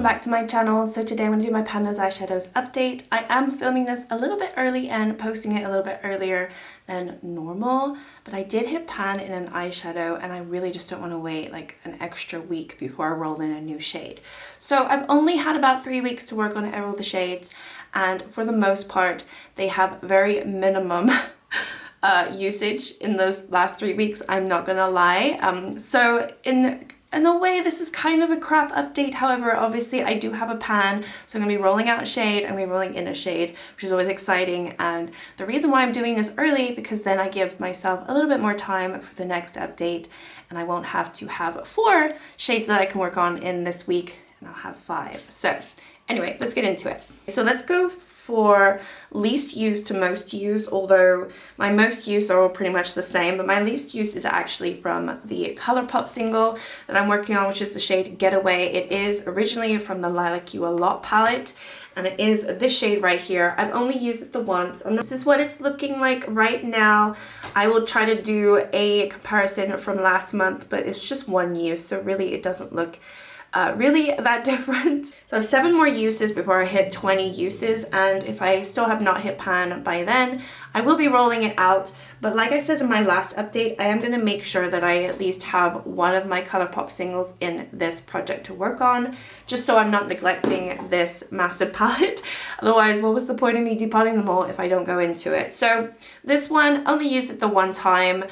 back to my channel. So today I'm going to do my THOSE eyeshadows update. I am filming this a little bit early and posting it a little bit earlier than normal, but I did hit pan in an eyeshadow and I really just don't want to wait like an extra week before I roll in a new shade. So I've only had about 3 weeks to work on all the shades, and for the most part they have very minimum usage in those last 3 weeks, I'm not gonna lie. So in a way, this is kind of a crap update. However, obviously I do have a pan, so I'm going to be rolling out a shade, I'm going to be rolling in a shade, which is always exciting. And the reason why I'm doing this early, because then I give myself a little bit more time for the next update, and I won't have to have 4 shades that I can work on in this week, and I'll have 5. So anyway, let's get into it. So let's go for least use to most use, although my most use are all pretty much the same, but my least use is actually from the ColourPop single that I'm working on, which is the shade Getaway. It is originally from the Lilac You A Lot palette, and it is this shade right here. I've only used it the once. This is what it's looking like right now. I will try to do a comparison from last month, but it's just 1 use, so really it doesn't look really that different. So I have 7 more uses before I hit 20 uses, and if I still have not hit pan by then, I will be rolling it out. But like I said in my last update, I am going to make sure that I at least have one of my ColourPop singles in this project to work on, just so I'm not neglecting this massive palette. Otherwise, what was the point of me depotting them all if I don't go into it? So this one, only used it the one time.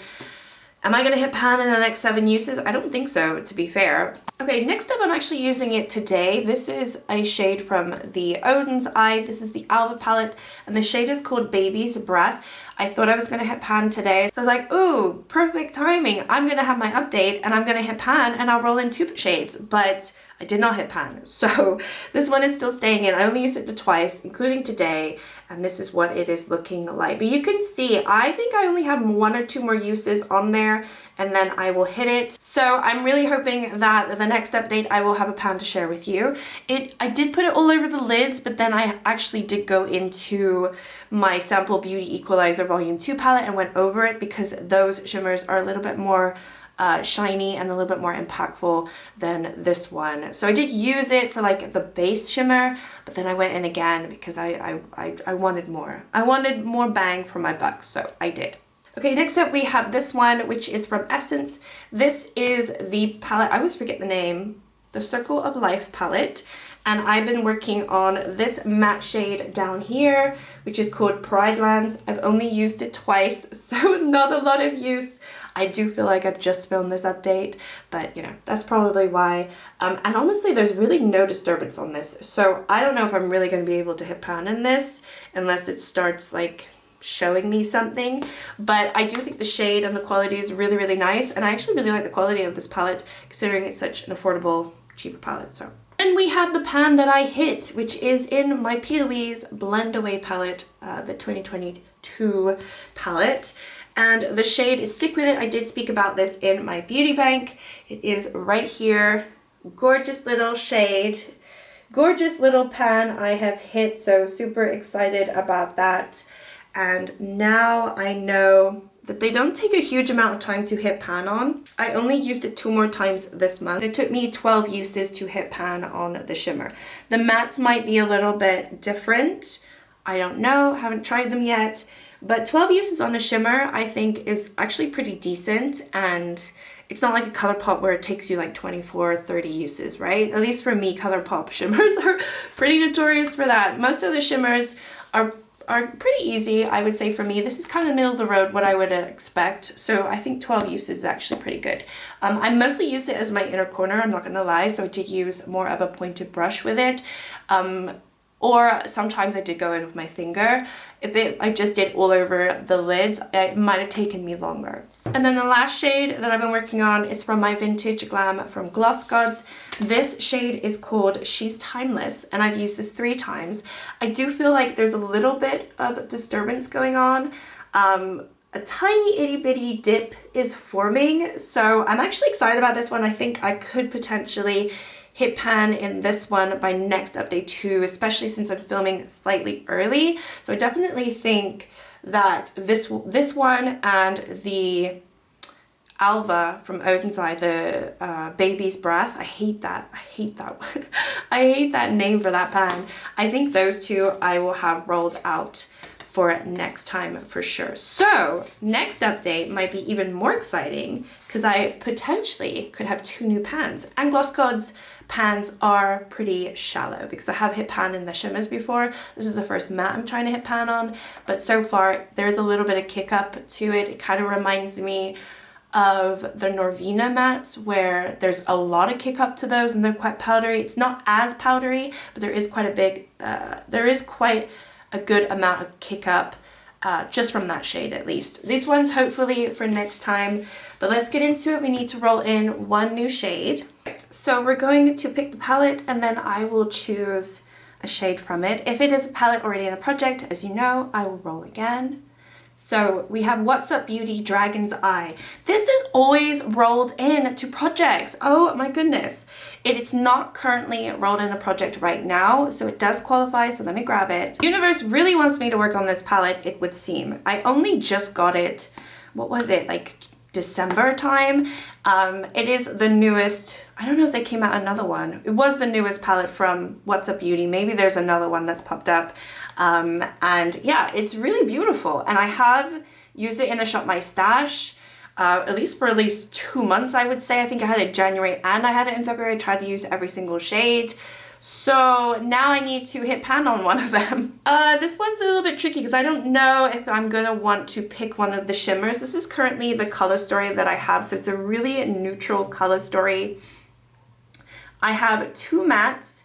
Am I going to hit pan in the next 7 uses? I don't think so, to be fair. Okay, next up I'm actually using it today. This is a shade from the Oden's Eye. This is the Alva palette, and the shade is called Baby's Breath. I thought I was going to hit pan today, so I was like, ooh, perfect timing. I'm going to have my update, and I'm going to hit pan, and I'll roll in 2 shades, but I did not hit pan. So this one is still staying in. I only used it twice, including today, and this is what it is looking like. But you can see, I think I only have 1 or 2 more uses on there, and then I will hit it. So I'm really hoping that the next update I will have a pan to share with you. I did put it all over the lids, but then I actually did go into my Sample Beauty Equalizer Volume 2 palette and went over it, because those shimmers are a little bit more shiny and a little bit more impactful than this one. So I did use it for like the base shimmer, but then I went in again because I wanted more. I wanted more bang for my buck, so I did. Okay, next up we have this one, which is from Essence. This is the palette, I always forget the name, the Circle of Life palette. And I've been working on this matte shade down here, which is called Pride Lands. I've only used it twice, so not a lot of use. I do feel like I've just filmed this update, but you know, that's probably why. And honestly, there's really no disturbance on this. So I don't know if I'm really going to be able to hit pan in this unless it starts like showing me something. But I do think the shade and the quality is really, really nice. And I actually really like the quality of this palette, considering it's such an affordable, cheaper palette. So. And we have the pan that I hit, which is in my P. Louise Blend Away palette, the 2022 palette. And the shade is Stick With It. I did speak about this in my beauty bank. It is right here. Gorgeous little shade. Gorgeous little pan I have hit, so super excited about that. And now I know that they don't take a huge amount of time to hit pan on. I only used it 2 more times this month. It took me 12 uses to hit pan on the shimmer. The mattes might be a little bit different. I don't know, haven't tried them yet. But 12 uses on a shimmer I think is actually pretty decent, and it's not like a ColourPop where it takes you like 24 or 30 uses, right? At least for me, ColourPop shimmers are pretty notorious for that. Most of the shimmers are pretty easy, I would say. For me, this is kind of middle of the road, what I would expect. So I think 12 uses is actually pretty good. I mostly used it as my inner corner, I'm not gonna lie, so I did use more of a pointed brush with it. Or sometimes I did go in with my finger. If I just did all over the lids, it might have taken me longer. And then the last shade that I've been working on is from my Vintage Glam from Gloss Gods. This shade is called She's Timeless, and I've used this 3 times. I do feel like there's a little bit of disturbance going on. A tiny itty bitty dip is forming, so I'm actually excited about this one. I think I could potentially hit pan in this one by next update too, especially since I'm filming slightly early. So I definitely think that this one and the Alva from Oden's Eye, the Baby's Breath. I hate that. I hate that one. I hate that name for that pan. I think those two I will have rolled out for next time for sure. So next update might be even more exciting because I potentially could have 2 new pans. And Gloss Gods pans are pretty shallow because I have hit pan in the shimmers before. This is the first matte I'm trying to hit pan on, but so far there's a little bit of kick up to it. It kind of reminds me of the Norvina mattes where there's a lot of kick up to those and they're quite powdery. It's not as powdery, but there is quite a good amount of kick up just from that shade at least. These ones hopefully for next time, but let's get into it. We need to roll in 1 new shade. So we're going to pick the palette and then I will choose a shade from it. If it is a palette already in a project, as you know, I will roll again. So we have What's Up Beauty Dragon's Eye. This is always rolled in to projects. Oh my goodness. It's not currently rolled in a project right now, so it does qualify, so let me grab it. Universe really wants me to work on this palette, it would seem. I only just got it, what was it, like December time? It is the newest, I don't know if they came out another one. It was the newest palette from What's Up Beauty. Maybe there's another one that's popped up. And yeah, it's really beautiful. And I have used it in a Shop My Stash, at least for at least 2 months, I would say. I think I had it in January and I had it in February. I tried to use every single shade. So now I need to hit pan on one of them. This one's a little bit tricky because I don't know if I'm gonna want to pick one of the shimmers. This is currently the color story that I have, so it's a really neutral color story. I have 2 mattes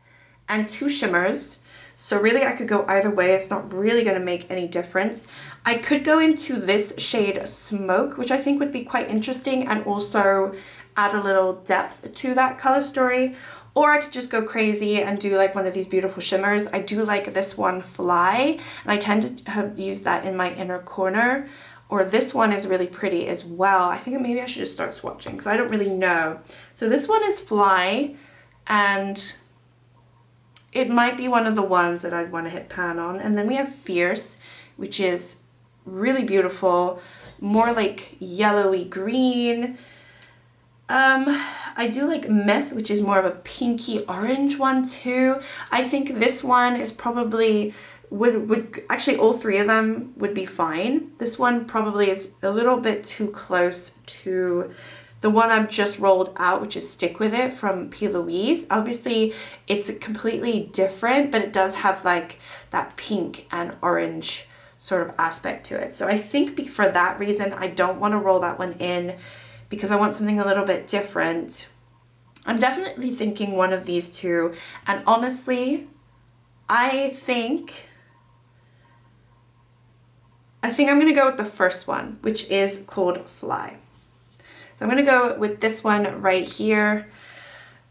and 2 shimmers. So really I could go either way. It's not really gonna make any difference. I could go into this shade Smoke, which I think would be quite interesting and also add a little depth to that color story. Or I could just go crazy and do like one of these beautiful shimmers. I do like this one, Fly, and I tend to have used that in my inner corner. Or this one is really pretty as well. I think maybe I should just start swatching because I don't really know. So this one is Fly, and it might be one of the ones that I'd want to hit pan on. And then we have Fierce, which is really beautiful, more like yellowy green. I do like Myth, which is more of a pinky orange one too. I think this one is probably, would actually all 3 of them would be fine. This one probably is a little bit too close to the one I've just rolled out, which is Stick With It from P. Louise. Obviously it's completely different, but it does have like that pink and orange sort of aspect to it. So I think for that reason, I don't want to roll that one in because I want something a little bit different. I'm definitely thinking one of these 2. And honestly, I think I'm gonna go with the first one, which is called Fly. So I'm gonna go with this one right here.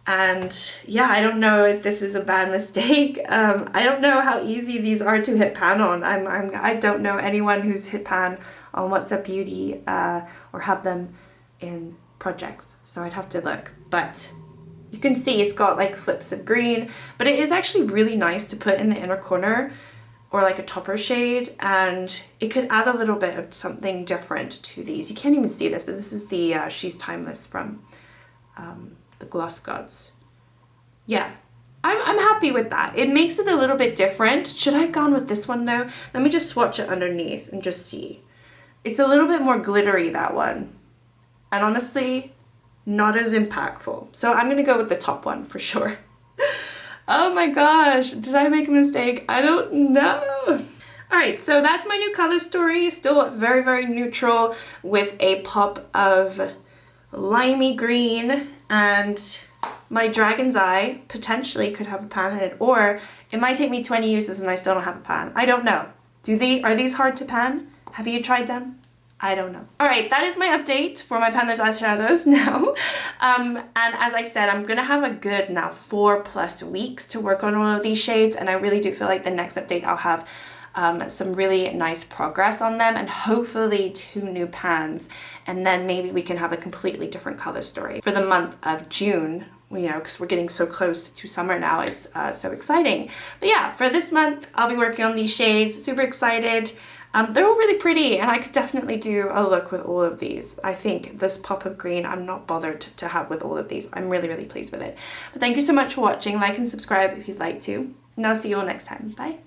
And yeah, I don't know if this is a bad mistake. I don't know how easy these are to hit pan on. I don't know anyone who's hit pan on What's Up Beauty or have them in projects, so I'd have to look. But you can see it's got like flips of green, but it is actually really nice to put in the inner corner or like a topper shade, and it could add a little bit of something different to these. You can't even see this, but this is the She's Timeless from the Gloss Gods. Yeah, I'm happy with that. It makes it a little bit different. Should I have gone with this one though? Let me just swatch it underneath and just see. It's a little bit more glittery, that one. And honestly, not as impactful. So I'm gonna go with the top one for sure. Oh my gosh, did I make a mistake? I don't know. All right, so that's my new color story. Still very, very neutral with a pop of limey green, and my Dragon's Eye potentially could have a pan in it, or it might take me 20 uses and I still don't have a pan. I don't know. Are these hard to pan? Have you tried them? I don't know. All right, that is my update for my Those eyeshadows now. And as I said, I'm gonna have a good now 4+ weeks to work on all of these shades, and I really do feel like the next update I'll have some really nice progress on them, and hopefully 2 new pans, and then maybe we can have a completely different color story for the month of June, you know, because we're getting so close to summer now. It's so exciting. But yeah, for this month I'll be working on these shades. Super excited. They're all really pretty, and I could definitely do a look with all of these. I think this pop of green I'm not bothered to have with all of these. I'm really, really pleased with it. But thank you so much for watching. Like and subscribe if you'd like to, and I'll see you all next time. Bye.